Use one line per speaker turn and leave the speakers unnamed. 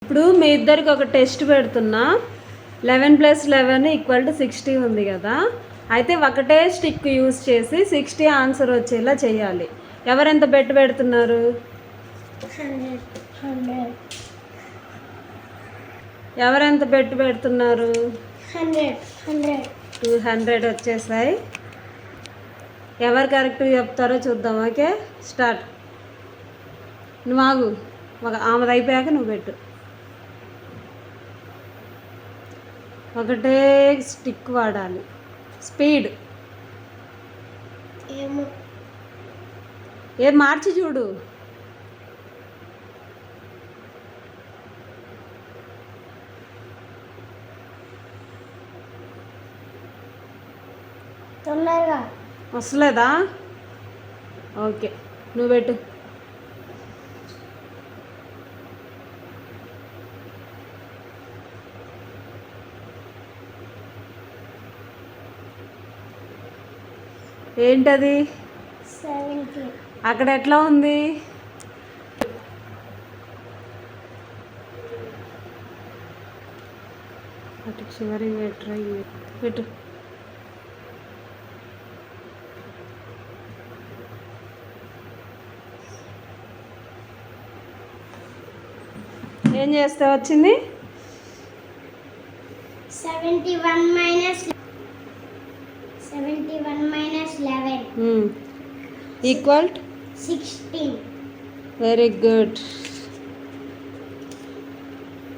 ఇప్పుడు మీ ఇద్దరికి ఒక టెస్ట్ పెడుతున్నా. 11 + 11 = 60 ఉంది కదా. అయితే ఒకటే స్టిక్ యూజ్ చేసి 60 ఆన్సర్ వచ్చేలా చేయాలి. ఎవరెంత బెట్ పెడుతున్నారు?
100.
ఎవరెంత బెట్ పెడుతున్నారు?
100.
200 వచ్చేసాయి. ఎవరు కరెక్ట్ చెప్తారో చూద్దాం. Okay, start. నువ్వు ఆగు, ఆమెది అయిపోయాక నువ్వు పెట్టు. ఒకటే స్టిక్ వాడాలి. స్పీడ్ ఏం మార్చి చూడు.
తొందరగా
వస్తలేదా? ఓకే, నువ్వు పెట్టు. ఏంటది?
70.
అక్కడ ఎట్లా ఉంది? అటు చివరి పెట్టు. ఏం చేస్తే వచ్చింది?
71 - 11
ఈక్వల్
16.
Very good.